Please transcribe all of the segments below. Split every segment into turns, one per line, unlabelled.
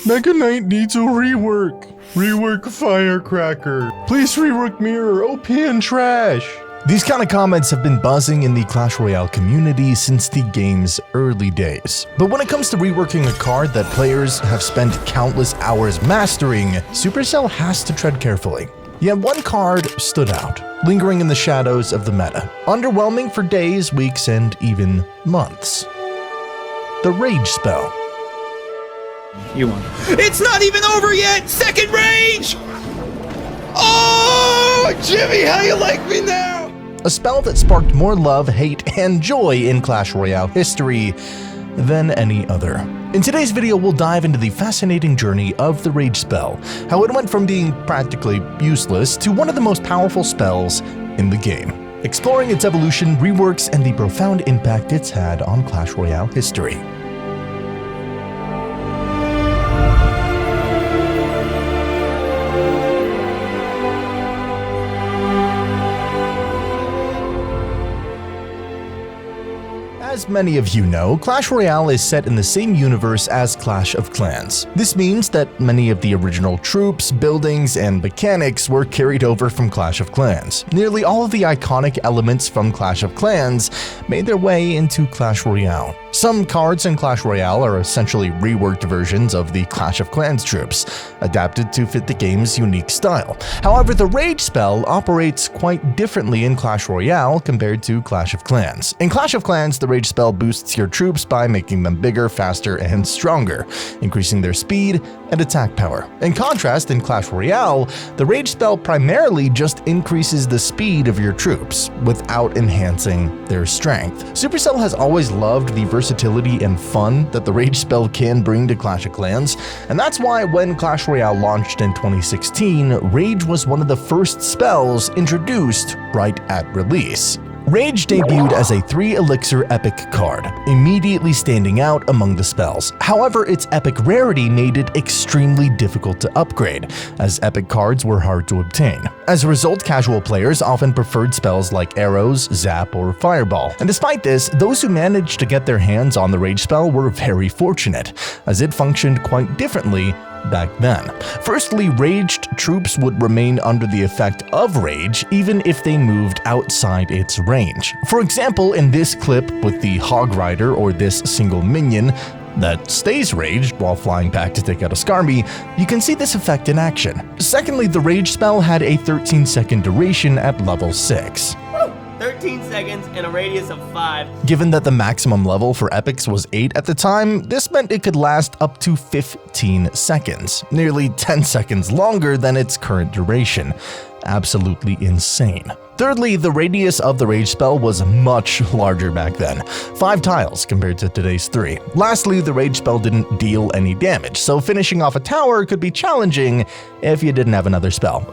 Mega Knight needs a rework. Rework Firecracker. Please rework Mirror, OP and trash. These kind of comments have been buzzing in the Clash Royale community since the game's early days. But when it comes to reworking a card that players have spent countless hours mastering, Supercell has to tread carefully. Yet one card stood out, lingering in the shadows of the meta, underwhelming for days, weeks, and even months. The Rage spell.
You won. It's not even over yet! Second Rage! Oh, Jimmy, how you like me now?
A spell that sparked more love, hate, and joy in Clash Royale history than any other. In today's video, we'll dive into the fascinating journey of the Rage spell, how it went from being practically useless to one of the most powerful spells in the game, exploring its evolution, reworks, and the profound impact it's had on Clash Royale history. As many of you know, Clash Royale is set in the same universe as Clash of Clans. This means that many of the original troops, buildings, and mechanics were carried over from Clash of Clans. Nearly all of the iconic elements from Clash of Clans made their way into Clash Royale. Some cards in Clash Royale are essentially reworked versions of the Clash of Clans troops, adapted to fit the game's unique style. However, the Rage spell operates quite differently in Clash Royale compared to Clash of Clans. In Clash of Clans, the Rage spell boosts your troops by making them bigger, faster, and stronger, increasing their speed and attack power. In contrast, in Clash Royale, the Rage spell primarily just increases the speed of your troops without enhancing their strength. Supercell has always loved the versatility and fun that the Rage spell can bring to Clash of Clans, and that's why when Clash Royale launched in 2016, Rage was one of the first spells introduced right at release. Rage debuted as a 3 Elixir epic card, immediately standing out among the spells. However, its epic rarity made it extremely difficult to upgrade, as epic cards were hard to obtain. As a result, casual players often preferred spells like Arrows, Zap, or Fireball. And despite this, those who managed to get their hands on the Rage spell were very fortunate, as it functioned quite differently back then. Firstly, raged troops would remain under the effect of rage even if they moved outside its range. For example, in this clip with the Hog Rider or this single minion that stays raged while flying back to take out a Skarmy, you can see this effect in action. Secondly, the Rage spell had a 13-second duration at level 6.
13 seconds and a radius of 5.
Given that the maximum level for epics was 8 at the time, this meant it could last up to 15 seconds, nearly 10 seconds longer than its current duration. Absolutely insane. Thirdly, the radius of the Rage spell was much larger back then, 5 tiles compared to today's 3. Lastly, the Rage spell didn't deal any damage, so finishing off a tower could be challenging if you didn't have another spell.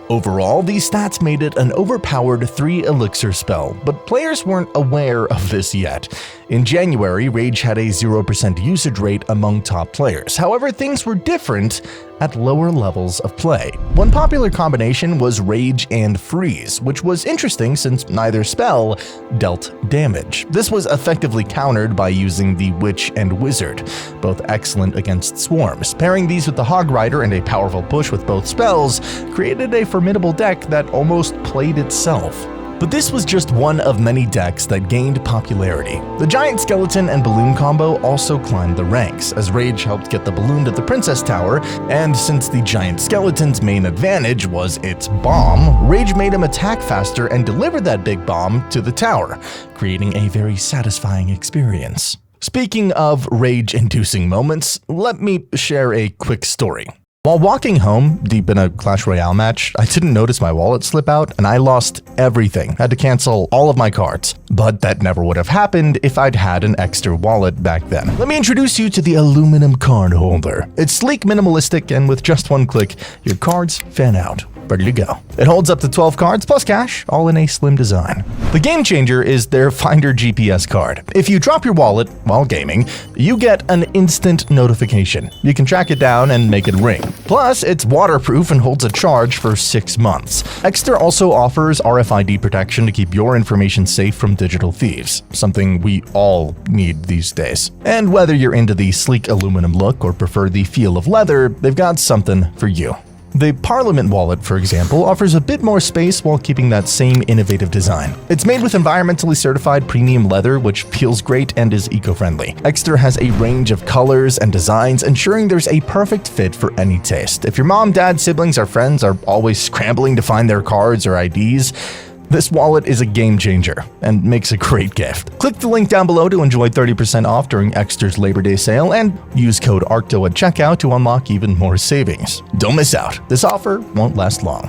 Overall, these stats made it an overpowered 3 Elixir spell, but players weren't aware of this yet. In January, Rage had a 0% usage rate among top players. However, things were different at lower levels of play. One popular combination was Rage and Freeze, which was interesting since neither spell dealt damage. This was effectively countered by using the Witch and Wizard, both excellent against swarms. Pairing these with the Hog Rider and a powerful push with both spells created a formidable deck that almost played itself. But this was just one of many decks that gained popularity. The Giant Skeleton and Balloon combo also climbed the ranks, as Rage helped get the balloon to the Princess Tower, and since the Giant Skeleton's main advantage was its bomb, Rage made him attack faster and deliver that big bomb to the tower, creating a very satisfying experience. Speaking of rage-inducing moments, let me share a quick story. While walking home, deep in a Clash Royale match, I didn't notice my wallet slip out and I lost everything. Had to cancel all of my cards. But that never would have happened if I'd had an extra wallet back then. Let me introduce you to the aluminum card holder. It's sleek, minimalistic, and with just one click, your cards fan out. ready to go. It holds up to 12 cards plus cash, all in a slim design. The game changer is their Finder GPS card. If you drop your wallet while gaming, you get an instant notification. You can track it down and make it ring. Plus, it's waterproof and holds a charge for 6 months. ARCTO also offers RFID protection to keep your information safe from digital thieves, something we all need these days. And whether you're into the sleek aluminum look or prefer the feel of leather, they've got something for you. The Parliament wallet, for example, offers a bit more space while keeping that same innovative design. It's made with environmentally certified premium leather, which feels great and is eco-friendly. ARCTO has a range of colors and designs, ensuring there's a perfect fit for any taste. If your mom, dad, siblings, or friends are always scrambling to find their cards or IDs, this wallet is a game changer and makes a great gift. Click the link down below to enjoy 30% off during ARCTO's Labor Day sale and use code ARCTO at checkout to unlock even more savings. Don't miss out. This offer won't last long.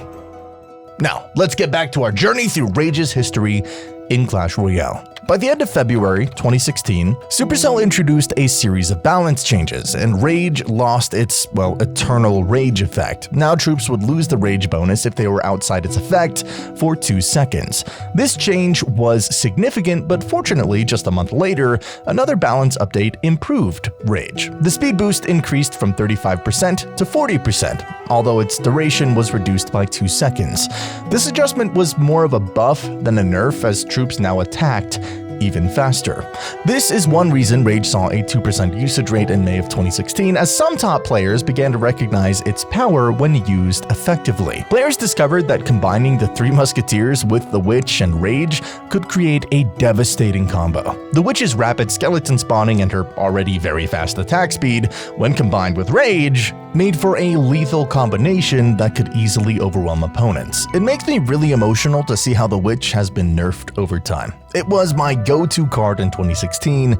Now, let's get back to our journey through Rage's history in Clash Royale. By the end of February 2016, Supercell introduced a series of balance changes, and Rage lost its, eternal rage effect. Now troops would lose the rage bonus if they were outside its effect for 2 seconds. This change was significant, but fortunately, just a month later, another balance update improved Rage. The speed boost increased from 35% to 40%, although its duration was reduced by 2 seconds. This adjustment was more of a buff than a nerf, as troops now attacked even faster. This is one reason Rage saw a 2% usage rate in May of 2016, as some top players began to recognize its power when used effectively. Players discovered that combining the Three Musketeers with the Witch and Rage could create a devastating combo. The Witch's rapid skeleton spawning and her already very fast attack speed, when combined with Rage, made for a lethal combination that could easily overwhelm opponents. It makes me really emotional to see how the Witch has been nerfed over time. It was my go-to card in 2016,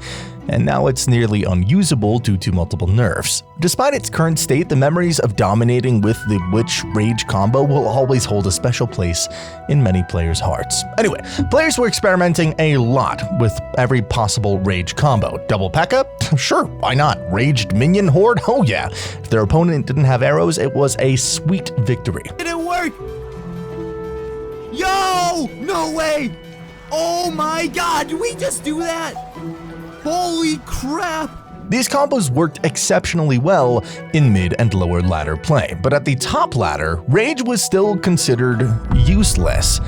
and now it's nearly unusable due to multiple nerfs. Despite its current state, the memories of dominating with the Witch-Rage combo will always hold a special place in many players' hearts. Anyway, players were experimenting a lot with every possible Rage combo. Double P.E.K.K.A? Sure, why not? Raged Minion Horde? Oh yeah. If their opponent didn't have arrows, it was a sweet victory.
Did it work? Yo! No way! Oh my god, did we just do that? Holy crap!
These combos worked exceptionally well in mid and lower ladder play, but at the top ladder, Rage was still considered useless.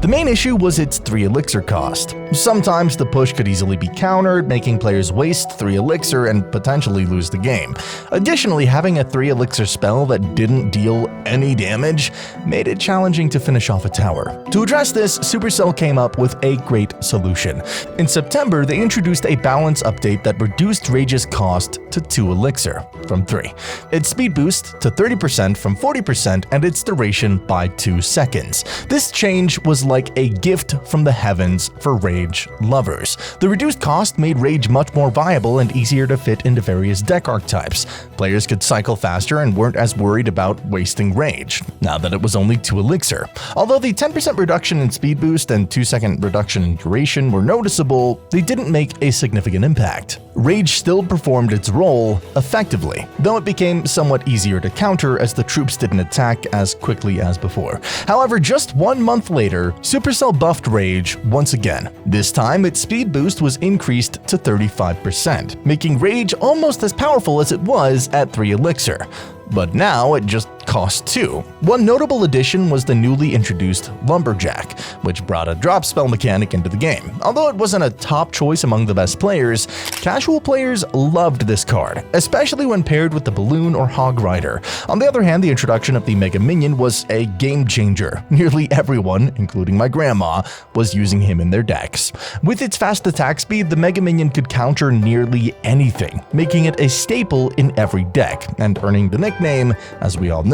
The main issue was its 3 elixir cost. Sometimes the push could easily be countered, making players waste 3 elixir and potentially lose the game. Additionally, having a 3 elixir spell that didn't deal any damage made it challenging to finish off a tower. To address this, Supercell came up with a great solution. In September, they introduced a balance update that reduced Rage's cost to 2 elixir from 3, its speed boost to 30% from 40%, and its duration by 2 seconds. This change was like a gift from the heavens for Rage lovers. The reduced cost made Rage much more viable and easier to fit into various deck archetypes. Players could cycle faster and weren't as worried about wasting Rage, now that it was only 2 elixir. Although the 10% reduction in speed boost and 2-second reduction in duration were noticeable, they didn't make a significant impact. Rage still performed its role effectively, though it became somewhat easier to counter as the troops didn't attack as quickly as before. However, just 1 month later, Supercell buffed Rage once again. This time, its speed boost was increased to 35%, making Rage almost as powerful as it was at 3 elixir. But now it just costs 2. One notable addition was the newly introduced Lumberjack, which brought a drop spell mechanic into the game. Although it wasn't a top choice among the best players, casual players loved this card, especially when paired with the Balloon or Hog Rider. On the other hand, the introduction of the Mega Minion was a game changer. Nearly everyone, including my grandma, was using him in their decks. With its fast attack speed, the Mega Minion could counter nearly anything, making it a staple in every deck, and earning the nickname, as we all know,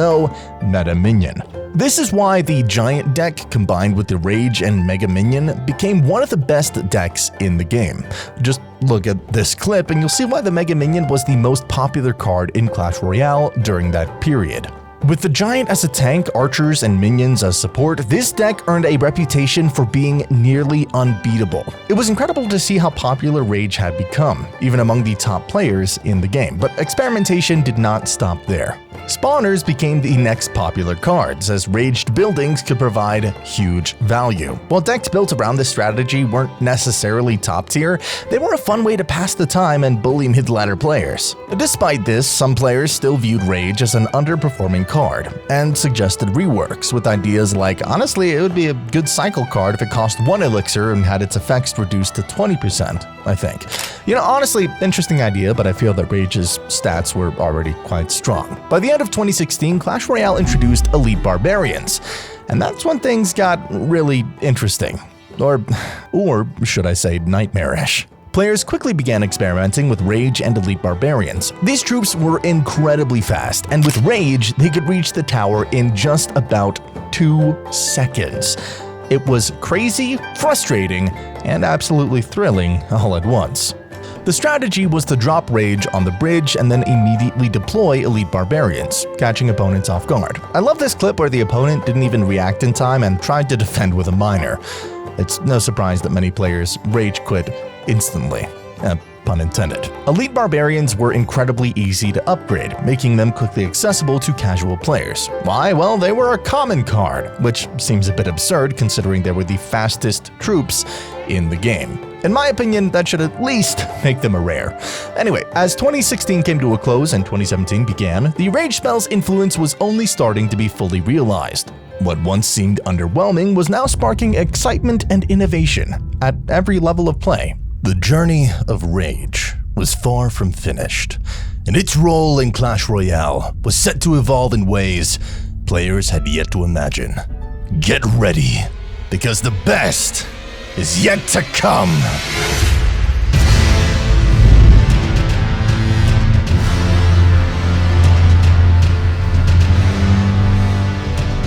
Meta Minion. This is why the Giant deck combined with the Rage and Mega Minion became one of the best decks in the game. Just look at this clip and you'll see why the Mega Minion was the most popular card in Clash Royale during that period. With the Giant as a tank, archers, and minions as support, this deck earned a reputation for being nearly unbeatable. It was incredible to see how popular Rage had become, even among the top players in the game, but experimentation did not stop there. Spawners became the next popular cards, as raged buildings could provide huge value. While decks built around this strategy weren't necessarily top tier, they were a fun way to pass the time and bully mid-ladder players. Despite this, some players still viewed Rage as an underperforming card, and suggested reworks, with ideas like, honestly, it would be a good cycle card if it cost 1 Elixir and had its effects reduced to 20%, I think. Honestly, interesting idea, but I feel that Rage's stats were already quite strong. By the end of 2016, Clash Royale introduced Elite Barbarians, and that's when things got really interesting. Or should I say nightmarish. Players quickly began experimenting with Rage and Elite Barbarians. These troops were incredibly fast, and with Rage, they could reach the tower in just about 2 seconds. It was crazy, frustrating, and absolutely thrilling all at once. The strategy was to drop Rage on the bridge and then immediately deploy Elite Barbarians, catching opponents off guard. I love this clip where the opponent didn't even react in time and tried to defend with a miner. It's no surprise that many players rage quit instantly. Pun intended. Elite Barbarians were incredibly easy to upgrade, making them quickly accessible to casual players. Why? Well, they were a common card, which seems a bit absurd considering they were the fastest troops in the game. In my opinion, that should at least make them a rare. Anyway, as 2016 came to a close and 2017 began, the Rage spell's influence was only starting to be fully realized. What once seemed underwhelming was now sparking excitement and innovation at every level of play. The journey of Rage was far from finished, and its role in Clash Royale was set to evolve in ways players had yet to imagine. Get ready, because the best is yet to come!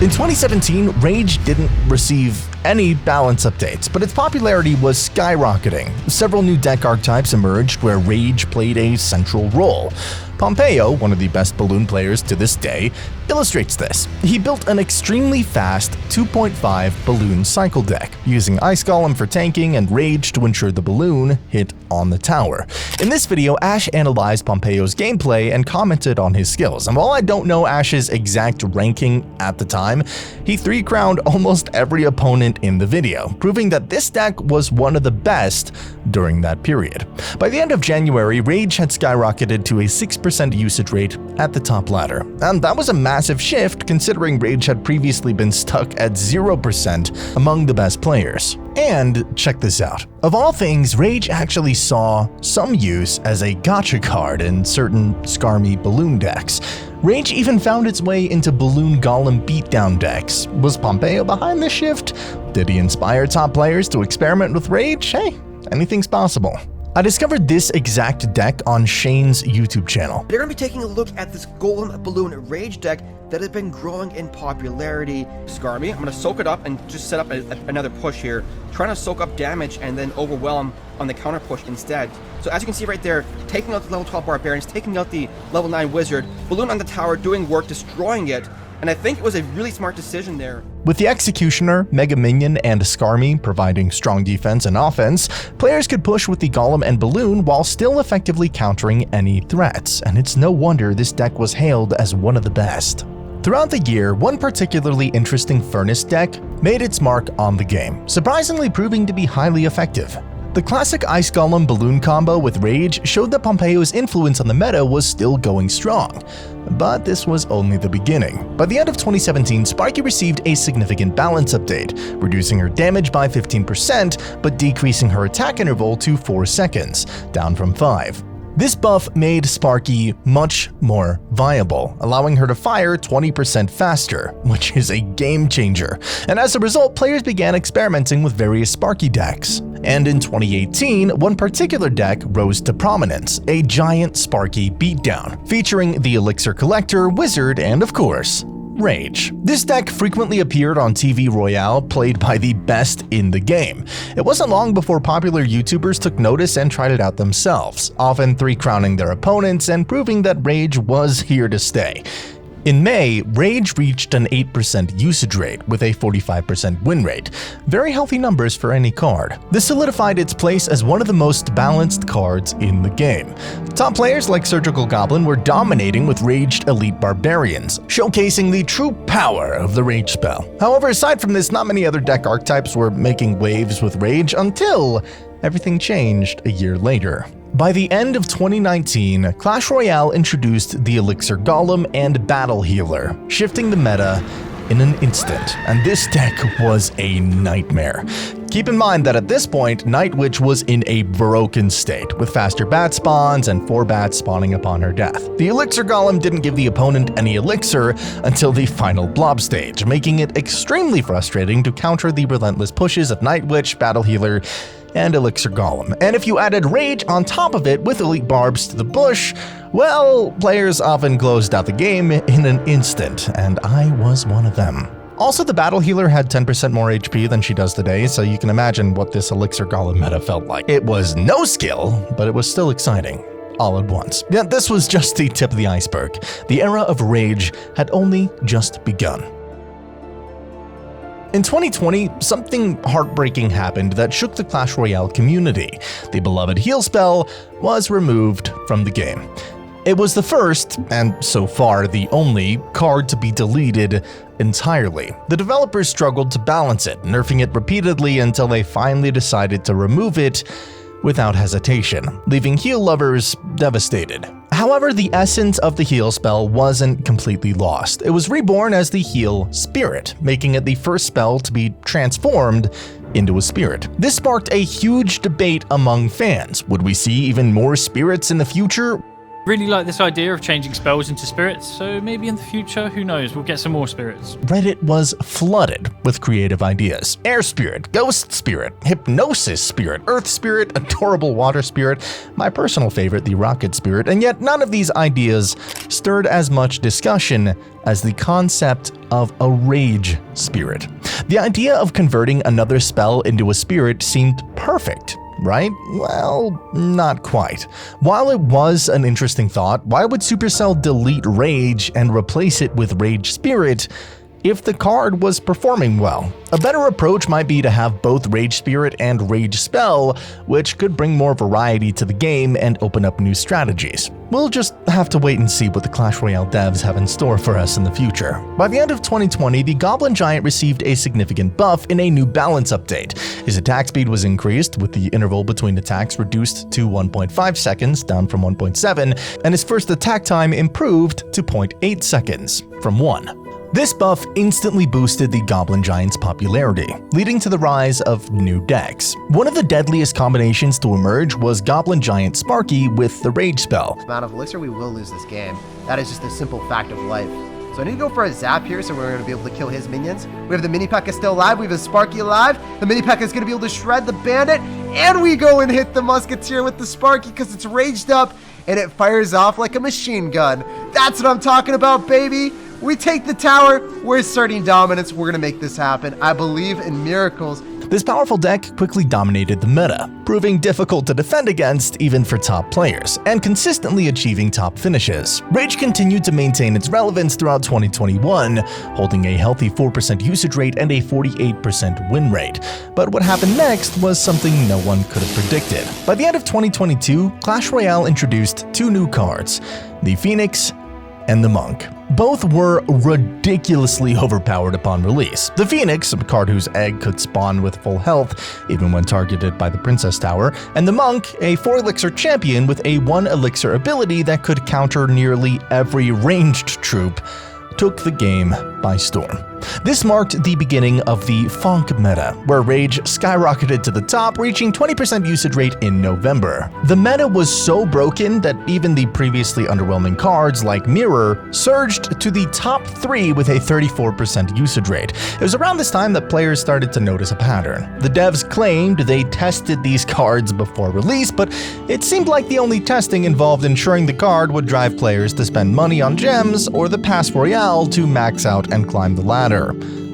In 2017, Rage didn't receive any balance updates, but its popularity was skyrocketing. Several new deck archetypes emerged where Rage played a central role. Pompeo, one of the best balloon players to this day, illustrates this. He built an extremely fast 2.5 balloon cycle deck, using Ice Golem for tanking and Rage to ensure the balloon hit on the tower. In this video, Ash analyzed Pompeo's gameplay and commented on his skills, and while I don't know Ash's exact ranking at the time, he 3-crowned almost every opponent in the video, proving that this deck was one of the best during that period. By the end of January, Rage had skyrocketed to a 6% usage rate at the top ladder, and that was a massive shift considering Rage had previously been stuck at 0% among the best players. And check this out. Of all things, Rage actually saw some use as a gacha card in certain scarmy balloon decks. Rage even found its way into balloon golem beatdown decks. Was Pompeo behind this shift? Did he inspire top players to experiment with Rage? Hey, anything's possible. I discovered this exact deck on Shane's YouTube channel.
They're going to be taking a look at this Golem Balloon Rage deck that has been growing in popularity. Scarmy, I'm going to soak it up and just set up another push here, trying to soak up damage and then overwhelm on the counter push instead. So as you can see right there, taking out the level 12 Barbarians, taking out the level 9 Wizard, Balloon on the tower doing work, destroying it, and I think it was a really smart decision there.
With the Executioner, Mega Minion, and Skarmy providing strong defense and offense, players could push with the Golem and Balloon while still effectively countering any threats, and it's no wonder this deck was hailed as one of the best. Throughout the year, one particularly interesting Furnace deck made its mark on the game, surprisingly proving to be highly effective. The classic Ice Golem Balloon combo with Rage showed that Pompeo's influence on the meta was still going strong. But this was only the beginning. By the end of 2017, Sparky received a significant balance update, reducing her damage by 15% but decreasing her attack interval to 4 seconds, down from 5. This buff made Sparky much more viable, allowing her to fire 20% faster, which is a game changer. And as a result, players began experimenting with various Sparky decks. And in 2018, one particular deck rose to prominence, a giant Sparky beatdown, featuring the Elixir Collector, Wizard, and of course, Rage. This deck frequently appeared on TV Royale, played by the best in the game. It wasn't long before popular YouTubers took notice and tried it out themselves, often 3-crowning their opponents and proving that Rage was here to stay. In May, Rage reached an 8% usage rate with a 45% win rate. Very healthy numbers for any card. This solidified its place as one of the most balanced cards in the game. Top players like Surgical Goblin were dominating with Raged Elite Barbarians, showcasing the true power of the Rage spell. However, aside from this, not many other deck archetypes were making waves with Rage until everything changed a year later. By the end of 2019, Clash Royale introduced the Elixir Golem and Battle Healer, shifting the meta in an instant, and this deck was a nightmare. Keep in mind that at this point, Night Witch was in a broken state, with faster bat spawns and 4 bats spawning upon her death. The Elixir Golem didn't give the opponent any elixir until the final blob stage, making it extremely frustrating to counter the relentless pushes of Night Witch, Battle Healer, and Elixir Golem. And if you added Rage on top of it with Elite Barbs to the bush, well, players often closed out the game in an instant, and I was one of them. Also, the Battle Healer had 10% more HP than she does today, so you can imagine what this Elixir Golem meta felt like. It was no skill, but it was still exciting. All at once. Yet this was just the tip of the iceberg. The era of Rage had only just begun. In 2020, something heartbreaking happened that shook the Clash Royale community. The beloved heal spell was removed from the game. It was the first, and so far the only, card to be deleted entirely. The developers struggled to balance it, nerfing it repeatedly until they finally decided to remove it without hesitation, leaving heal lovers devastated. However, the essence of the heal spell wasn't completely lost. It was reborn as the heal spirit, making it the first spell to be transformed into a spirit. This sparked a huge debate among fans. Would we see even more spirits in the future?
Really like this idea of changing spells into spirits, so maybe in the future, who knows, we'll get some more spirits.
Reddit was flooded with creative ideas. Air Spirit, Ghost Spirit, Hypnosis Spirit, Earth Spirit, Adorable Water Spirit, my personal favorite, the Rocket Spirit, and yet none of these ideas stirred as much discussion as the concept of a Rage Spirit. The idea of converting another spell into a spirit seemed perfect. Right? Well, not quite. While it was an interesting thought, why would Supercell delete Rage and replace it with Rage Spirit if the card was performing well? A better approach might be to have both Rage Spirit and Rage Spell, which could bring more variety to the game and open up new strategies. We'll just have to wait and see what the Clash Royale devs have in store for us in the future. By the end of 2020, the Goblin Giant received a significant buff in a new balance update. His attack speed was increased, with the interval between attacks reduced to 1.5 seconds, down from 1.7, and his first attack time improved to 0.8 seconds, from 1. This buff instantly boosted the Goblin Giant's popularity, leading to the rise of new decks. One of the deadliest combinations to emerge was Goblin Giant Sparky with the Rage spell.
Amount of elixir, we will lose this game. That is just a simple fact of life. So I need to go for a zap here, so we're going to be able to kill his minions. We have the mini P.E.K.K.A still alive. We have a Sparky alive. The mini P.E.K.K.A is going to be able to shred the bandit. And we go and hit the Musketeer with the Sparky because it's raged up and it fires off like a machine gun. That's what I'm talking about, baby. We take the tower. We're asserting dominance. We're going to make this happen. I believe in miracles.
This powerful deck quickly dominated the meta, proving difficult to defend against even for top players, and consistently achieving top finishes. Rage continued to maintain its relevance throughout 2021, holding a healthy 4% usage rate and a 48% win rate. But what happened next was something no one could have predicted. By the end of 2022, Clash Royale introduced 2 new cards, the Phoenix and the Monk. Both were ridiculously overpowered upon release. The Phoenix, a card whose egg could spawn with full health even when targeted by the Princess Tower, and the Monk, a 4 elixir champion with a 1 elixir ability that could counter nearly every ranged troop, took the game by storm. This marked the beginning of the Phonk meta, where Rage skyrocketed to the top, reaching 20% usage rate in November. The meta was so broken that even the previously underwhelming cards like Mirror surged to the top 3 with a 34% usage rate. It was around this time that players started to notice a pattern. The devs claimed they tested these cards before release, but it seemed like the only testing involved ensuring the card would drive players to spend money on gems or the Pass Royale to max out and climb the ladder,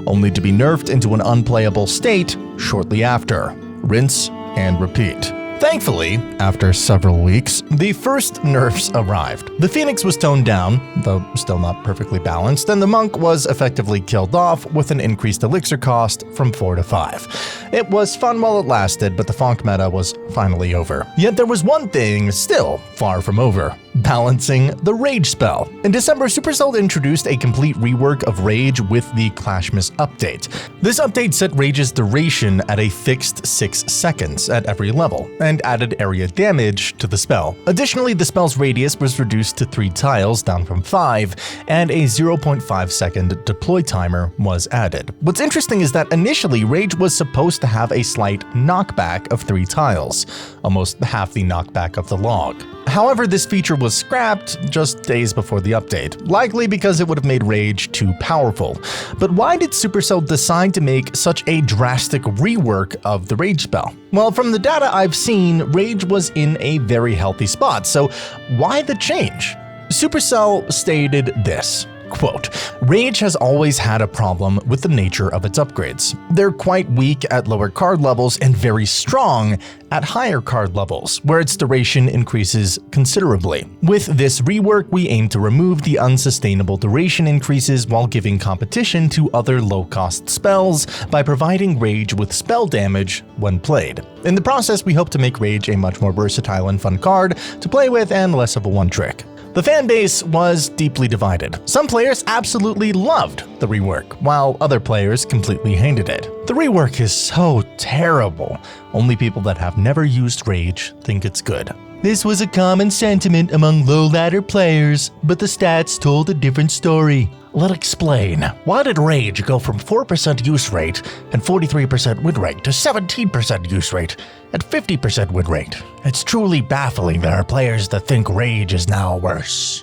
only to be nerfed into an unplayable state shortly after. Rinse and repeat. Thankfully, after several weeks, the first nerfs arrived. The Phoenix was toned down, though still not perfectly balanced, and the Monk was effectively killed off with an increased Elixir cost from 4 to 5. It was fun while it lasted, but the Phonk meta was finally over. Yet there was one thing still far from over: balancing the Rage spell. In December, Supercell introduced a complete rework of Rage with the Clashmas update. This update set Rage's duration at a fixed 6 seconds at every level, and added area damage to the spell. Additionally, the spell's radius was reduced to 3 tiles, down from 5, and a 0.5 second deploy timer was added. What's interesting is that initially, Rage was supposed to have a slight knockback of 3 tiles, almost half the knockback of the log. However, this feature was scrapped just days before the update, likely because it would have made Rage too powerful. But why did Supercell decide to make such a drastic rework of the Rage spell? Well, from the data I've seen, Rage was in a very healthy spot, so why the change? Supercell stated this. Quote, Rage has always had a problem with the nature of its upgrades. They're quite weak at lower card levels and very strong at higher card levels, where its duration increases considerably. With this rework, we aim to remove the unsustainable duration increases while giving competition to other low-cost spells by providing Rage with spell damage when played. In the process, we hope to make Rage a much more versatile and fun card to play with and less of a one-trick. The fanbase was deeply divided. Some players absolutely loved the rework, while other players completely hated it. The rework is so terrible. Only people that have never used Rage think it's good. This was a common sentiment among low-ladder players, but the stats told a different story. Let's explain. Why did Rage go from 4% use rate and 43% win rate to 17% use rate and 50% win rate? It's truly baffling there are players that think Rage is now worse.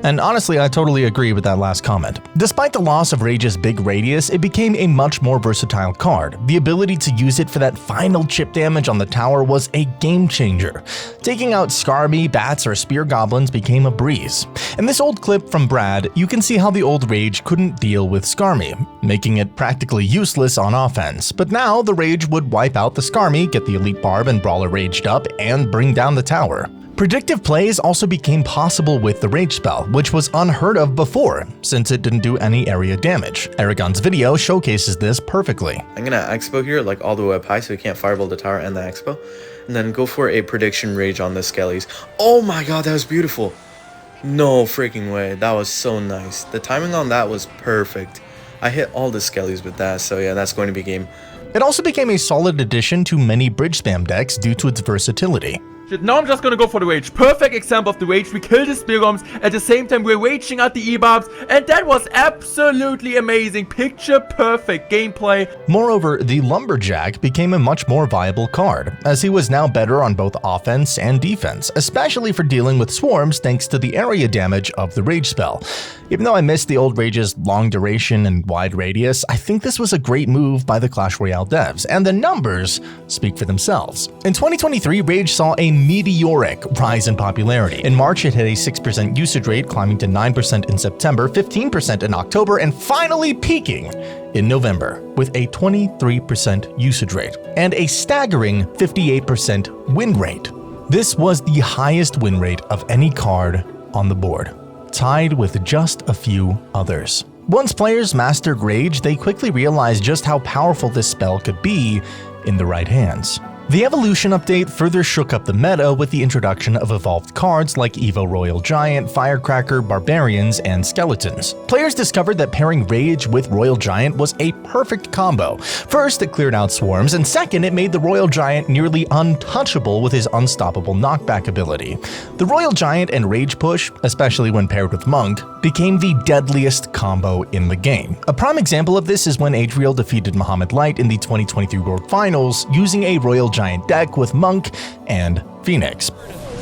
And honestly, I totally agree with that last comment. Despite the loss of Rage's big radius, it became a much more versatile card. The ability to use it for that final chip damage on the tower was a game changer. Taking out Skarmy, Bats, or Spear Goblins became a breeze. In this old clip from Brad, you can see how the old Rage couldn't deal with Skarmy, making it practically useless on offense. But now, the Rage would wipe out the Skarmy, get the Elite Barb and Brawler raged up, and bring down the tower. Predictive plays also became possible with the Rage spell, which was unheard of before, since it didn't do any area damage. Aragon's video showcases this perfectly.
I'm gonna Expo here, like all the way up high so we can't fireball the tower and the Expo. And then go for a prediction Rage on the Skellies. Oh my god, that was beautiful. No freaking way, that was so nice. The timing on that was perfect. I hit all the Skellies with that, so yeah, that's going to be game.
It also became a solid addition to many bridge spam decks due to its versatility.
Shit, now I'm just gonna go for the Rage. Perfect example of the Rage. We killed the Spear Bombs. At the same time, we're raging out the E-Bombs. And that was absolutely amazing. Picture perfect gameplay.
Moreover, the Lumberjack became a much more viable card, as he was now better on both offense and defense, especially for dealing with swarms thanks to the area damage of the Rage spell. Even though I missed the old Rage's long duration and wide radius, I think this was a great move by the Clash Royale devs, and the numbers speak for themselves. In 2023, Rage saw a meteoric rise in popularity. In March, it had a 6% usage rate, climbing to 9% in September, 15% in October, and finally peaking in November with a 23% usage rate and a staggering 58% win rate. This was the highest win rate of any card on the board, tied with just a few others. Once players mastered Rage, they quickly realized just how powerful this spell could be in the right hands. The Evolution update further shook up the meta with the introduction of evolved cards like Evo Royal Giant, Firecracker, Barbarians, and Skeletons. Players discovered that pairing Rage with Royal Giant was a perfect combo. First, it cleared out swarms, and second, it made the Royal Giant nearly untouchable with his unstoppable knockback ability. The Royal Giant and Rage push, especially when paired with Monk, became the deadliest combo in the game. A prime example of this is when Adriel defeated Muhammad Light in the 2023 World Finals using a Royal Giant deck with Monk and Phoenix.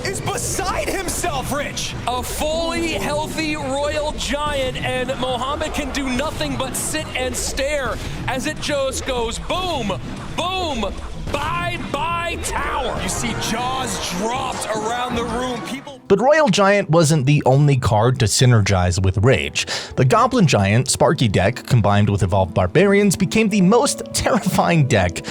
Is beside himself, Rich! A fully healthy Royal Giant, and Mohammed can do nothing but sit and stare as it just goes boom, boom, bye-bye tower. You see jaws dropped around the room.
But Royal Giant wasn't the only card to synergize with Rage. The Goblin Giant Sparky deck, combined with Evolved Barbarians, became the most terrifying deck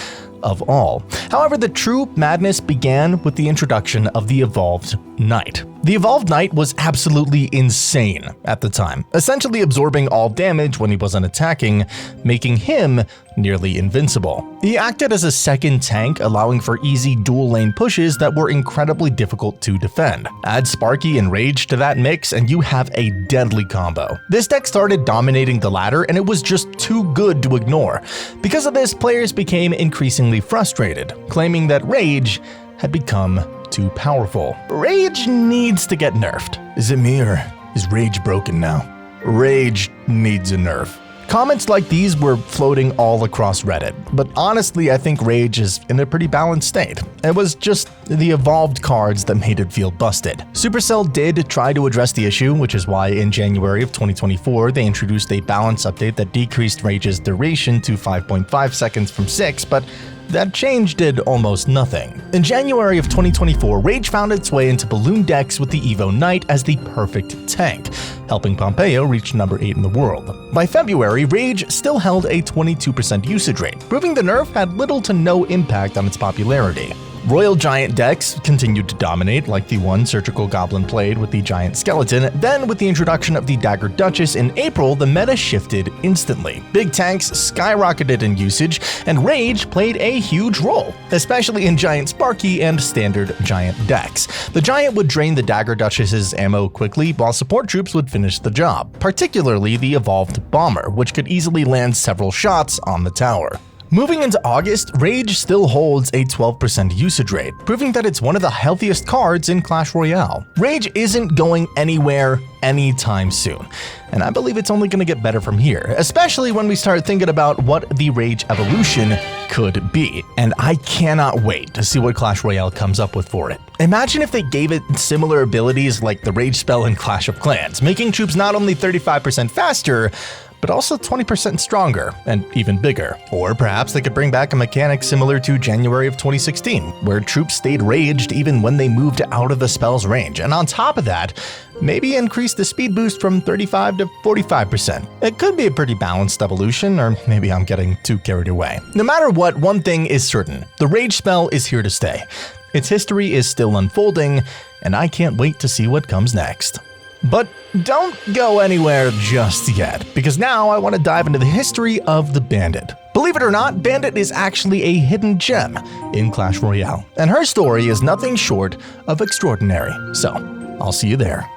of all. However, the true madness began with the introduction of the Evolved Knight. The Evolved Knight was absolutely insane at the time, essentially absorbing all damage when he wasn't attacking, making him nearly invincible. He acted as a second tank, allowing for easy dual lane pushes that were incredibly difficult to defend. Add Sparky and Rage to that mix and you have a deadly combo. This deck started dominating the ladder and it was just too good to ignore. Because of this, players became increasingly frustrated, claiming that Rage had become too powerful. Rage needs to get nerfed. Is it me or is Rage broken now? Rage needs a nerf. Comments like these were floating all across Reddit, but honestly I think Rage is in a pretty balanced state. It was just the evolved cards that made it feel busted. Supercell did try to address the issue, which is why in January of 2024 they introduced a balance update that decreased Rage's duration to 5.5 seconds from 6, but that change did almost nothing. In January of 2024, Rage found its way into Balloon decks with the Evo Knight as the perfect tank, helping Pompeo reach number 8 in the world. By February, Rage still held a 22% usage rate, proving the nerf had little to no impact on its popularity. Royal Giant decks continued to dominate, like the one Surgical Goblin played with the Giant Skeleton. Then, with the introduction of the Dagger Duchess in April, the meta shifted instantly. Big tanks skyrocketed in usage, and Rage played a huge role, especially in Giant Sparky and standard Giant decks. The Giant would drain the Dagger Duchess's ammo quickly, while support troops would finish the job, particularly the Evolved Bomber, which could easily land several shots on the tower. Moving into August, Rage still holds a 12% usage rate, proving that it's one of the healthiest cards in Clash Royale. Rage isn't going anywhere anytime soon, and I believe it's only going to get better from here, especially when we start thinking about what the Rage evolution could be, and I cannot wait to see what Clash Royale comes up with for it. Imagine if they gave it similar abilities like the Rage spell in Clash of Clans, making troops not only 35% faster, but also 20% stronger and even bigger. Or perhaps they could bring back a mechanic similar to January of 2016, where troops stayed raged even when they moved out of the spell's range, and on top of that, maybe increase the speed boost from 35 to 45%. It could be a pretty balanced evolution, or maybe I'm getting too carried away. No matter what, one thing is certain, the Rage spell is here to stay. Its history is still unfolding, and I can't wait to see what comes next. But don't go anywhere just yet, because now I want to dive into the history of the Bandit. Believe it or not, Bandit is actually a hidden gem in Clash Royale, and her story is nothing short of extraordinary. So, I'll see you there.